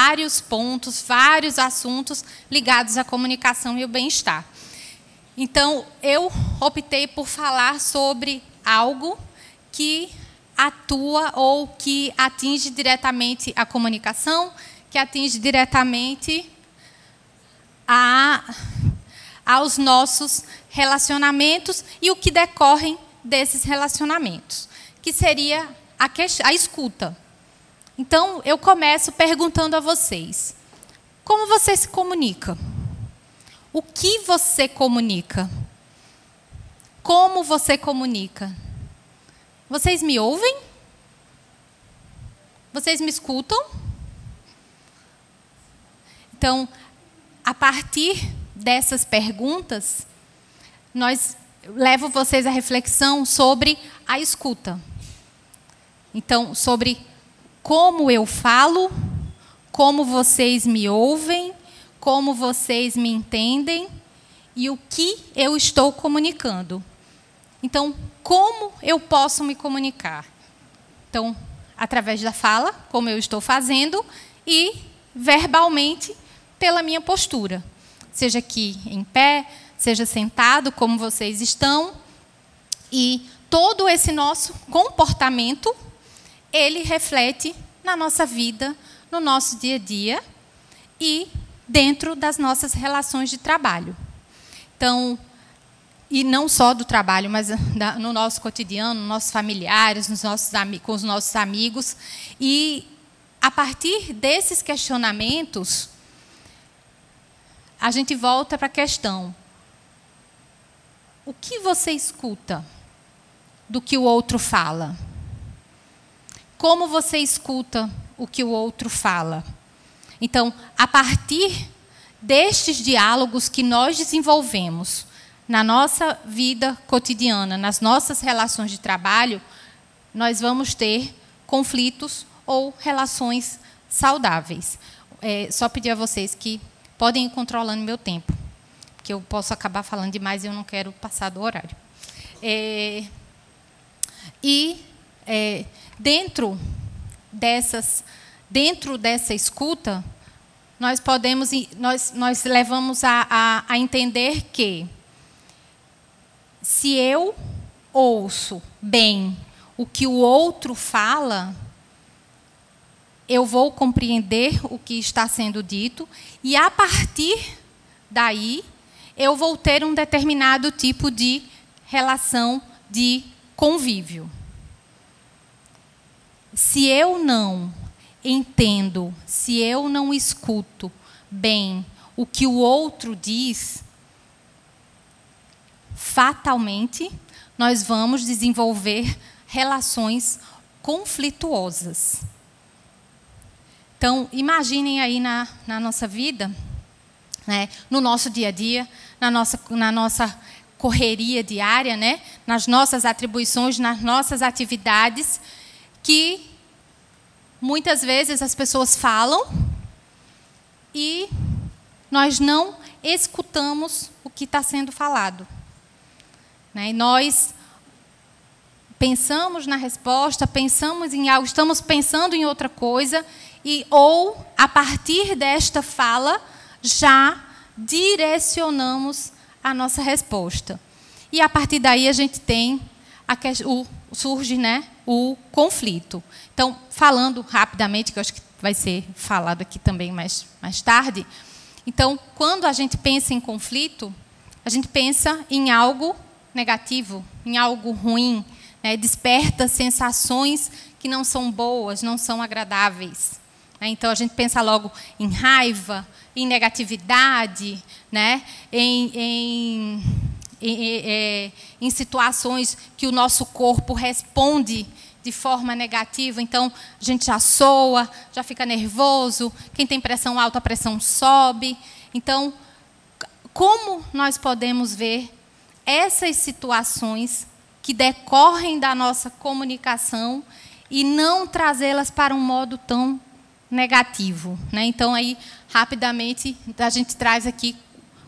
vários pontos, vários assuntos ligados à comunicação e ao bem-estar. Então, eu optei por falar sobre algo que atua ou que atinge diretamente a comunicação, que atinge diretamente aos nossos relacionamentos e o que decorrem desses relacionamentos, que seria a escuta. Então, eu começo perguntando a vocês: como você se comunica? O que você comunica? Como você comunica? Vocês me ouvem? Vocês me escutam? Então, a partir dessas perguntas, levo vocês à reflexão sobre a escuta. Então, sobre como eu falo, como vocês me ouvem, como vocês me entendem e o que eu estou comunicando. Então, como eu posso me comunicar? Então, através da fala, como eu estou fazendo, e verbalmente, pela minha postura. Seja aqui em pé, seja sentado, como vocês estão. E todo esse nosso comportamento, ele reflete na nossa vida, no nosso dia a dia e dentro das nossas relações de trabalho. Então, e não só do trabalho, mas no nosso cotidiano, nos nossos familiares, com os nossos amigos. E, a partir desses questionamentos, a gente volta para a questão: o que você escuta do que o outro fala? Como você escuta o que o outro fala? Então, a partir destes diálogos que nós desenvolvemos na nossa vida cotidiana, nas nossas relações de trabalho, nós vamos ter conflitos ou relações saudáveis. Só pedir a vocês que podem ir controlando meu tempo, porque eu posso acabar falando demais e eu não quero passar do horário. Dentro dessa escuta, nós levamos a entender que, se eu ouço bem o que o outro fala, eu vou compreender o que está sendo dito e, a partir daí, eu vou ter um determinado tipo de relação de convívio. Se eu não entendo, se eu não escuto bem o que o outro diz, fatalmente, nós vamos desenvolver relações conflituosas. Então, imaginem aí na nossa vida, né, no nosso dia a dia, na nossa correria diária, né, nas nossas atribuições, nas nossas atividades, que muitas vezes as pessoas falam e nós não escutamos o que está sendo falado. E nós pensamos na resposta, pensamos em algo, estamos pensando em outra coisa, ou, a partir desta fala, já direcionamos a nossa resposta. E, a partir daí, a gente tem surge, né, o conflito. Então, falando rapidamente, que eu acho que vai ser falado aqui também mais tarde. Então, quando a gente pensa em conflito, a gente pensa em algo negativo, em algo ruim, né? Desperta sensações que não são boas, não são agradáveis. Então, a gente pensa logo em raiva, em negatividade, né? em situações que o nosso corpo responde de forma negativa. Então, a gente já soa, já fica nervoso. Quem tem pressão alta, a pressão sobe. Então, como nós podemos ver essas situações que decorrem da nossa comunicação e não trazê-las para um modo tão negativo, né? Então, aí, rapidamente, a gente traz aqui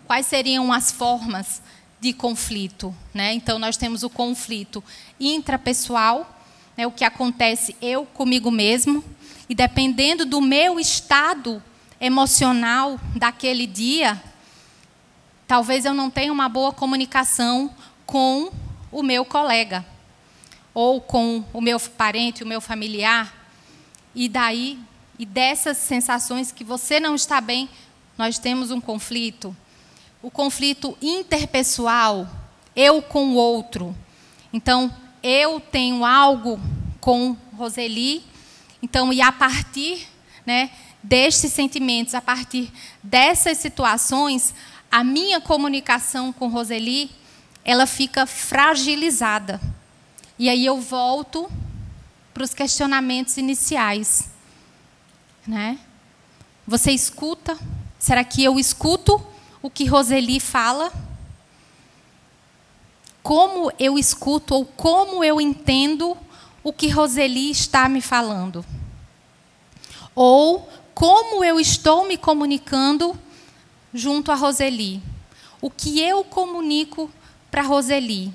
quais seriam as formas de conflito, né? Então, nós temos o conflito intrapessoal, né, o que acontece eu comigo mesmo, e dependendo do meu estado emocional daquele dia, talvez eu não tenha uma boa comunicação com o meu colega, ou com o meu parente, o meu familiar. E dessas sensações que você não está bem, nós temos um conflito. O conflito interpessoal, eu com o outro. Então, eu tenho algo com Roseli, então, e a partir, né, destes sentimentos, a partir dessas situações, a minha comunicação com Roseli, ela fica fragilizada. E aí eu volto para os questionamentos iniciais, né? Você escuta? Será que eu escuto o que Roseli fala? Como eu escuto ou como eu entendo o que Roseli está me falando? Ou como eu estou me comunicando junto a Roseli? O que eu comunico para Roseli?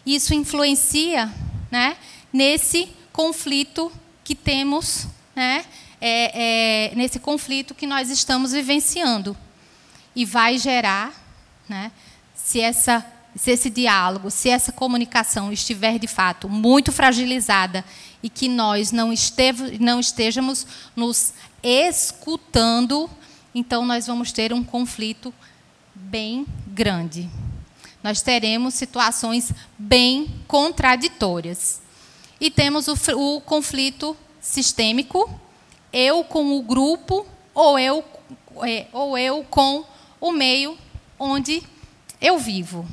Isso influencia, né, nesse conflito que temos, né, nesse conflito que nós estamos vivenciando. E vai gerar, né, se esse diálogo, se essa comunicação estiver, de fato, muito fragilizada e que nós não estejamos nos escutando, então nós vamos ter um conflito bem grande. Nós teremos situações bem contraditórias. E temos o conflito sistêmico, eu com o grupo, ou eu com o meio onde eu vivo.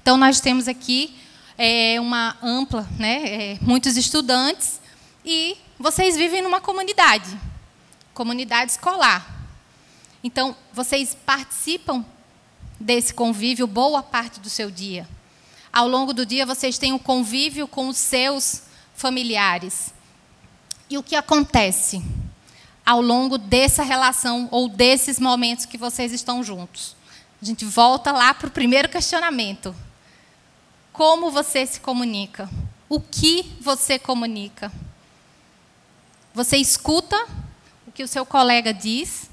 Então, nós temos aqui uma ampla, né, muitos estudantes, e vocês vivem numa comunidade escolar. Então, vocês participam desse convívio boa parte do seu dia. Ao longo do dia, vocês têm um convívio com os seus familiares. E o que acontece ao longo dessa relação ou desses momentos que vocês estão juntos? A gente volta lá para o primeiro questionamento. Como você se comunica? O que você comunica? Você escuta o que o seu colega diz?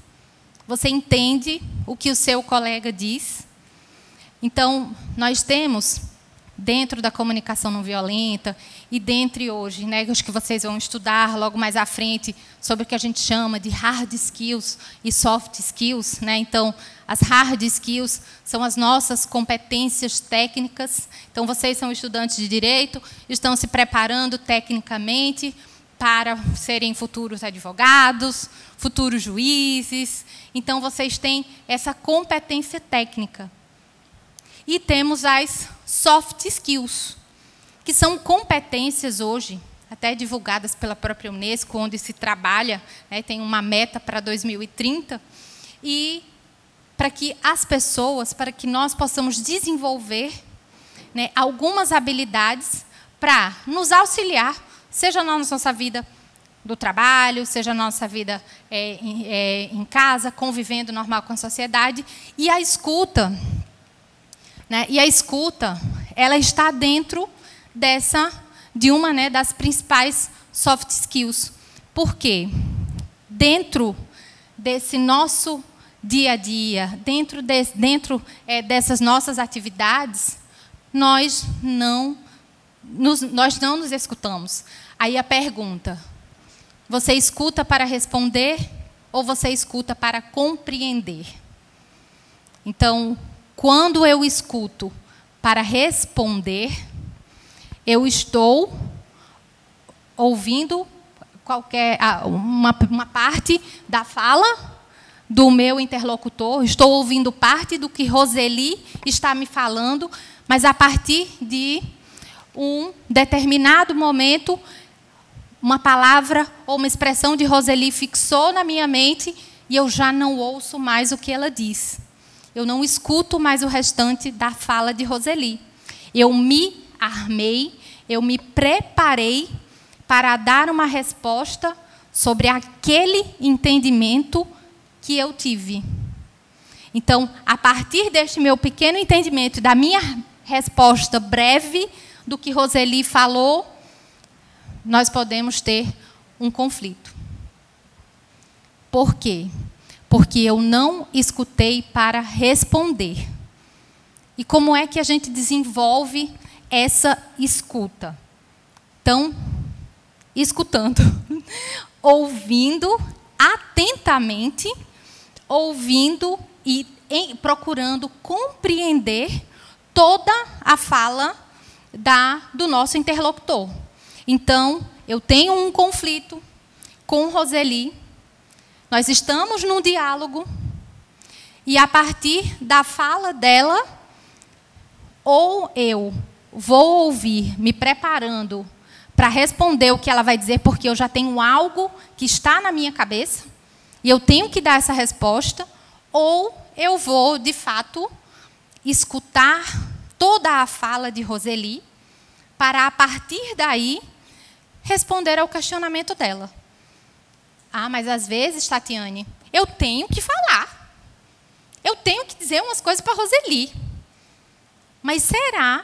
Você entende o que o seu colega diz? Então, nós temos, dentro da comunicação não violenta, e dentre hoje, né, acho que vocês vão estudar logo mais à frente, sobre o que a gente chama de hard skills e soft skills, né? Então, as hard skills são as nossas competências técnicas. Então, vocês são estudantes de direito, estão se preparando tecnicamente para serem futuros advogados, futuros juízes. Então, vocês têm essa competência técnica. E temos as soft skills, que são competências hoje, até divulgadas pela própria Unesco, onde se trabalha, né, tem uma meta para 2030, e para que as pessoas, para que nós possamos desenvolver, né, algumas habilidades para nos auxiliar, seja na nossa vida do trabalho, seja na nossa vida em casa, convivendo normal com a sociedade. E a escuta, né, ela está dentro de uma, né, das principais soft skills. Por quê? Dentro desse nosso dia a dia, dentro dessas nossas atividades, nós não nos escutamos. Aí a pergunta: você escuta para responder ou você escuta para compreender? Então, quando eu escuto para responder, eu estou ouvindo uma parte da fala do meu interlocutor, estou ouvindo parte do que Roseli está me falando, mas a partir de um determinado momento, uma palavra ou uma expressão de Roseli fixou na minha mente e eu já não ouço mais o que ela diz. Eu não escuto mais o restante da fala de Roseli. Eu me armei, eu me preparei para dar uma resposta sobre aquele entendimento que eu tive. Então, a partir deste meu pequeno entendimento, da minha resposta breve do que Roseli falou, nós podemos ter um conflito. Por quê? Porque eu não escutei para responder. E como é que a gente desenvolve essa escuta? Então, escutando, ouvindo atentamente, ouvindo e procurando compreender toda a fala do nosso interlocutor. Então, eu tenho um conflito com Roseli, nós estamos num diálogo, e a partir da fala dela, ou eu vou ouvir, me preparando para responder o que ela vai dizer, porque eu já tenho algo que está na minha cabeça, e eu tenho que dar essa resposta, ou eu vou, de fato, escutar toda a fala de Roseli, para, a partir daí, responder ao questionamento dela. Ah, mas às vezes, Tatiane, eu tenho que falar. Eu tenho que dizer umas coisas para Roseli. Mas será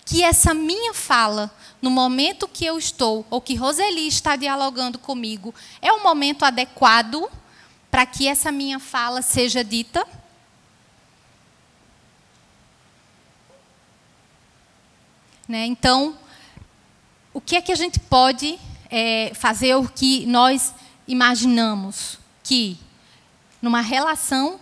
que essa minha fala, no momento que eu estou, ou que Roseli está dialogando comigo, é o momento adequado para que essa minha fala seja dita? Né? Então, o que é que a gente pode fazer, o que nós imaginamos que, numa relação,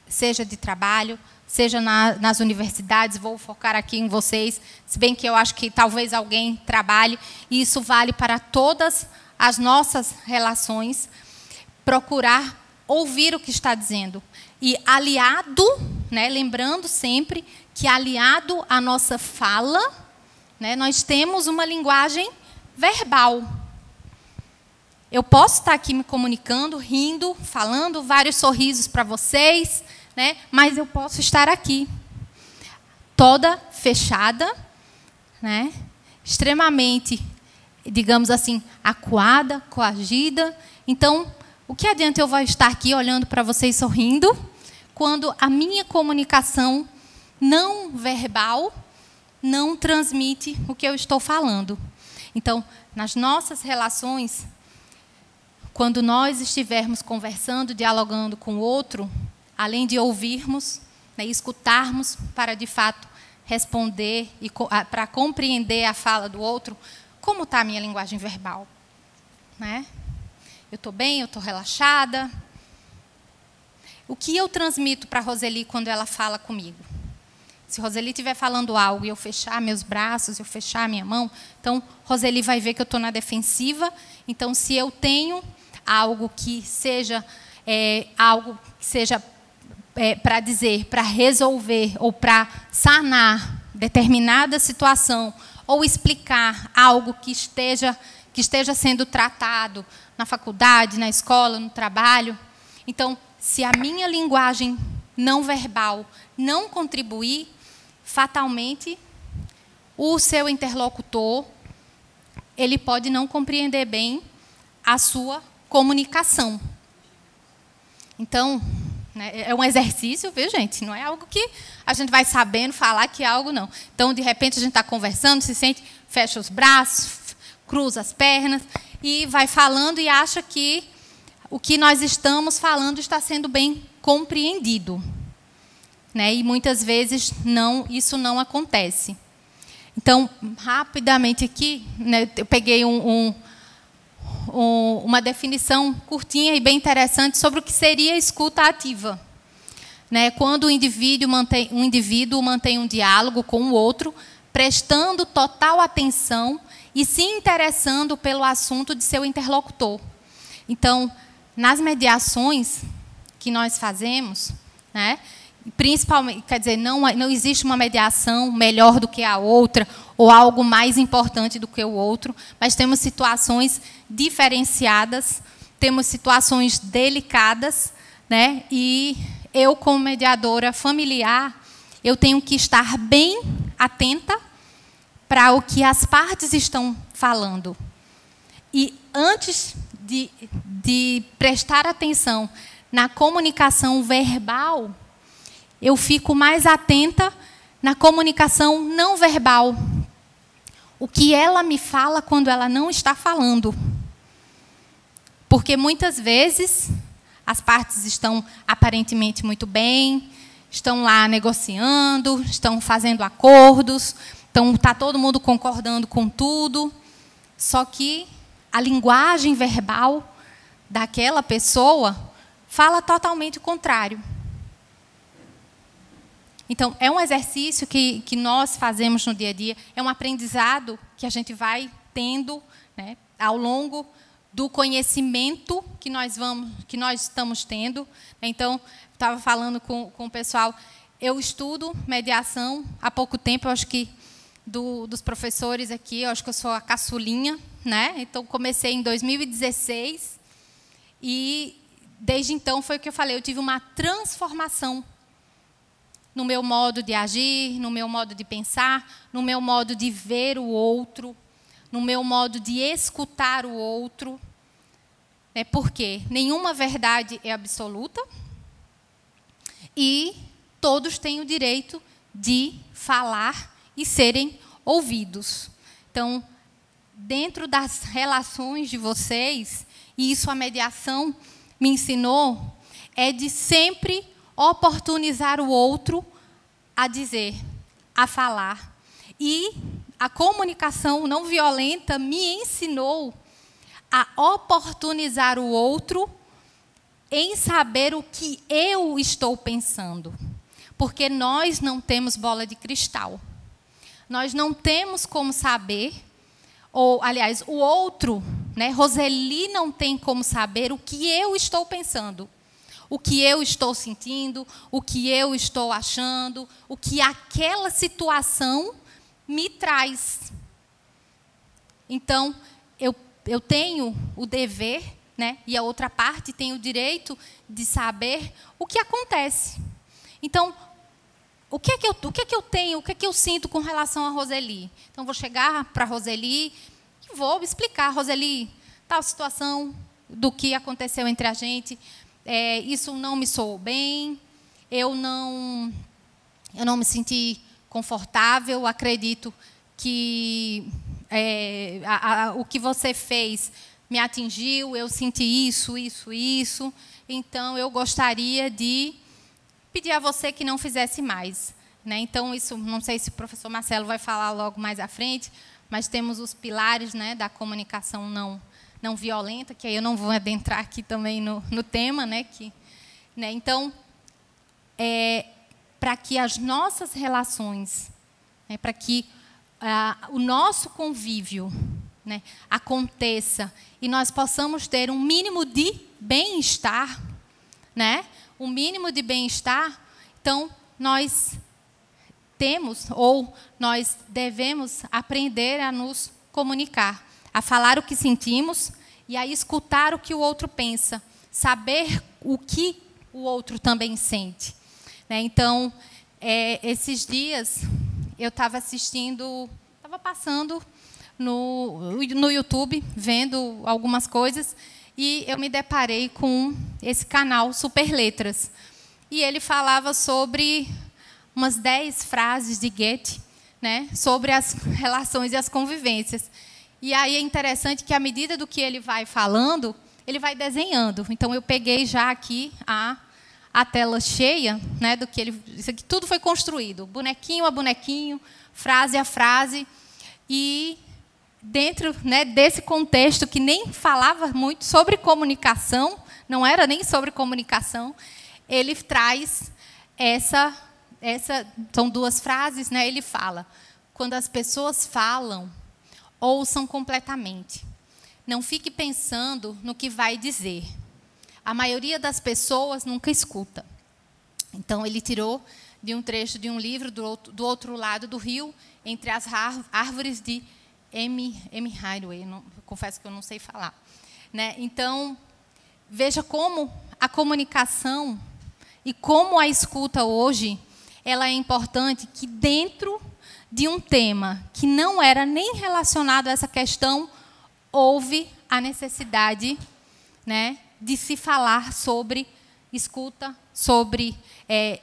seja de trabalho, seja nas universidades, vou focar aqui em vocês, se bem que eu acho que talvez alguém trabalhe, e isso vale para todas as nossas relações, procurar ouvir o que está dizendo. E aliado, né, lembrando sempre que aliado à nossa fala, né, nós temos uma linguagem verbal. Eu posso estar aqui me comunicando, rindo, falando vários sorrisos para vocês, né, mas eu posso estar aqui, toda fechada, né, extremamente, digamos assim, acuada, coagida. Então, o que adianta eu estar aqui olhando para vocês sorrindo, quando a minha comunicação não verbal não transmite o que eu estou falando? Então, nas nossas relações, quando nós estivermos conversando, dialogando com o outro, além de ouvirmos, né, escutarmos para, de fato, responder e para compreender a fala do outro, como está a minha linguagem verbal? Né? Eu estou bem? Eu estou relaxada? O que eu transmito para a Roseli quando ela fala comigo? Se Roseli estiver falando algo e eu fechar meus braços, eu fechar minha mão, então Roseli vai ver que eu estou na defensiva. Então, se eu tenho algo que seja para dizer, para resolver ou para sanar determinada situação, ou explicar algo que esteja sendo tratado na faculdade, na escola, no trabalho, então, se a minha linguagem não verbal não contribuir, fatalmente, o seu interlocutor, ele pode não compreender bem a sua comunicação. Então, né, é um exercício, viu, gente? Não é algo que a gente vai sabendo falar que é algo, não. Então, de repente, a gente está conversando, se sente, fecha os braços, cruza as pernas e vai falando e acha que o que nós estamos falando está sendo bem compreendido. Né? E muitas vezes isso não acontece. Então, rapidamente aqui, né, eu peguei uma definição curtinha e bem interessante sobre o que seria escuta ativa. Né? Quando um indivíduo mantém um diálogo com o outro, prestando total atenção e se interessando pelo assunto de seu interlocutor. Então, nas mediações que nós fazemos, né, principalmente, quer dizer, não existe uma mediação melhor do que a outra, ou algo mais importante do que o outro, mas temos situações diferenciadas, temos situações delicadas, né? E eu, como mediadora familiar, eu tenho que estar bem atenta para o que as partes estão falando. E antes de prestar atenção na comunicação verbal, eu fico mais atenta na comunicação não verbal. O que ela me fala quando ela não está falando. Porque muitas vezes as partes estão aparentemente muito bem, estão lá negociando, estão fazendo acordos, está todo mundo concordando com tudo, só que a linguagem verbal daquela pessoa fala totalmente o contrário. Então, é um exercício que nós fazemos no dia a dia, é um aprendizado que a gente vai tendo, né, ao longo do conhecimento que nós estamos tendo. Então, estava falando com o pessoal, eu estudo mediação há pouco tempo, eu acho que dos professores aqui, eu acho que eu sou a caçulinha, né? Então, comecei em 2016 e, desde então, foi o que eu falei, eu tive uma transformação no meu modo de agir, no meu modo de pensar, no meu modo de ver o outro, no meu modo de escutar o outro. Porque nenhuma verdade é absoluta e todos têm o direito de falar e serem ouvidos. Então, dentro das relações de vocês, e isso a mediação me ensinou, é de sempre oportunizar o outro a dizer, a falar. E a comunicação não violenta me ensinou a oportunizar o outro em saber o que eu estou pensando. Porque nós não temos bola de cristal. Nós não temos como saber, ou, aliás, o outro, né, Roseli não tem como saber o que eu estou pensando. O que eu estou sentindo, o que eu estou achando, o que aquela situação me traz. Então, eu tenho o dever, né, e a outra parte tem o direito de saber o que acontece. Então, o que é que eu tenho, o que é que eu sinto com relação a Roseli? Então, vou chegar para a Roseli e vou explicar, Roseli, tal situação do que aconteceu entre a gente, isso não me soou bem, eu não me senti confortável, acredito que o que você fez me atingiu, eu senti isso, então eu gostaria de pedir a você que não fizesse mais. Né? Então, isso, não sei se o professor Marcelo vai falar logo mais à frente, mas temos os pilares, né, da comunicação não violenta, que aí eu não vou adentrar aqui também no tema. Né, então, para que as nossas relações, né, para que o nosso convívio, né, aconteça e nós possamos ter um mínimo de bem-estar, né, um mínimo de bem-estar, então nós temos ou nós devemos aprender a nos comunicar, a falar o que sentimos e a escutar o que o outro pensa, saber o que o outro também sente. Né? Então, esses dias eu estava passando no YouTube, vendo algumas coisas, e eu me deparei com esse canal Super Letras. E ele falava sobre umas 10 frases de Goethe, né, sobre as relações e as convivências. E aí é interessante que, à medida do que ele vai falando, ele vai desenhando. Então, eu peguei já aqui a tela cheia, né, do que ele... Isso aqui tudo foi construído, bonequinho a bonequinho, frase a frase. E dentro, né, desse contexto que nem falava muito sobre comunicação, não era nem sobre comunicação, ele traz são 2 frases, né? Ele fala: quando as pessoas falam, ouçam completamente. Não fique pensando no que vai dizer. A maioria das pessoas nunca escuta. Então, ele tirou de um trecho de um livro do outro lado do rio, entre as árvores de Amy Highway. Confesso que eu não sei falar. Né? Então, veja como a comunicação e como a escuta hoje, ela é importante, que dentro de um tema que não era nem relacionado a essa questão, houve a necessidade, né, de se falar sobre escuta, sobre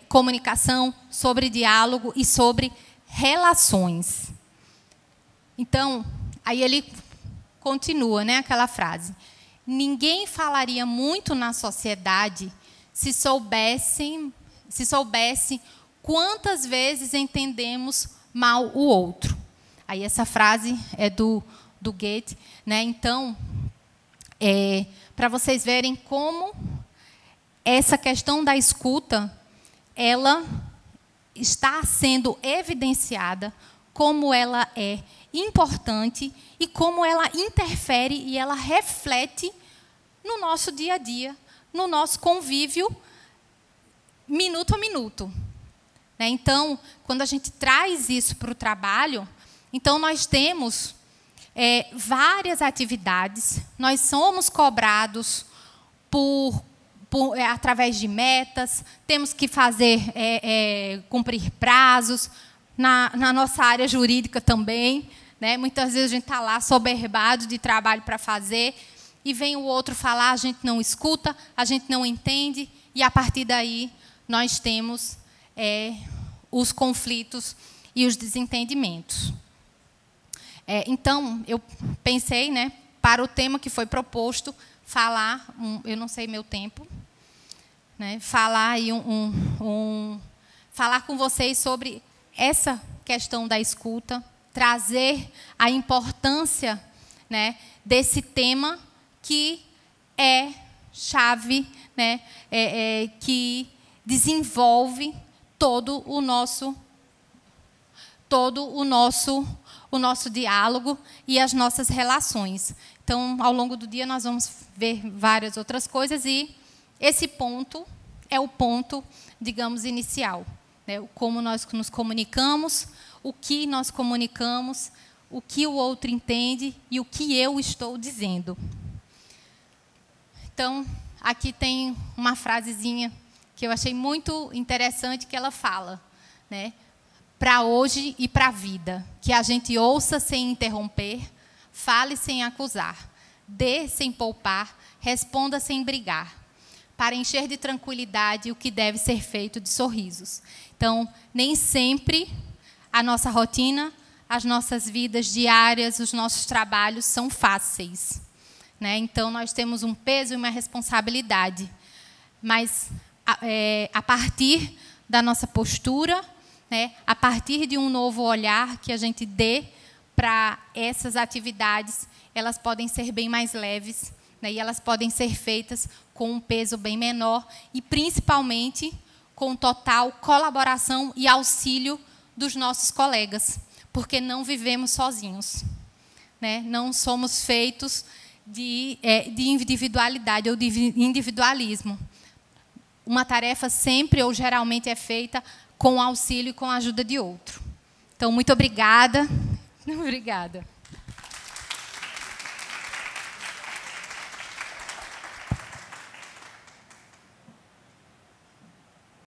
comunicação, sobre diálogo e sobre relações. Então, aí ele continua, né, aquela frase: ninguém falaria muito na sociedade se soubesse quantas vezes entendemos mal o outro. Aí essa frase é do Goethe, né? Então, para vocês verem como essa questão da escuta, ela está sendo evidenciada, como ela é importante e como ela interfere e ela reflete no nosso dia a dia, no nosso convívio, minuto a minuto. Né? Então, quando a gente traz isso para o trabalho, então nós temos várias atividades, nós somos cobrados através de metas, temos que cumprir prazos, na nossa área jurídica também. Né? Muitas vezes a gente está lá soberbado de trabalho para fazer, e vem o outro falar, a gente não escuta, a gente não entende, e a partir daí nós temos os conflitos e os desentendimentos. Então, eu pensei, né, para o tema que foi proposto, falar, eu não sei meu tempo, né, falar falar com vocês sobre essa questão da escuta, trazer a importância, né, desse tema que é chave, né, que desenvolve todo o nosso diálogo e as nossas relações. Então, ao longo do dia, nós vamos ver várias outras coisas, e esse ponto é o ponto, digamos, inicial. Né? Como nós nos comunicamos, o que nós comunicamos, o que o outro entende e o que eu estou dizendo. Então, aqui tem uma frasezinha que eu achei muito interessante, que ela fala, né? Para hoje e para a vida, que a gente ouça sem interromper, fale sem acusar, dê sem poupar, responda sem brigar, para encher de tranquilidade o que deve ser feito de sorrisos. Então, nem sempre a nossa rotina, as nossas vidas diárias, os nossos trabalhos são fáceis. Né? Então, nós temos um peso e uma responsabilidade. Mas, a partir da nossa postura, né, a partir de um novo olhar que a gente dê para essas atividades, elas podem ser bem mais leves, né, e elas podem ser feitas com um peso bem menor e, principalmente, com total colaboração e auxílio dos nossos colegas, porque não vivemos sozinhos. Né? Não somos feitos de individualidade ou de individualismo. Uma tarefa sempre ou geralmente é feita com o auxílio e com a ajuda de outro. Então, muito obrigada. Obrigada.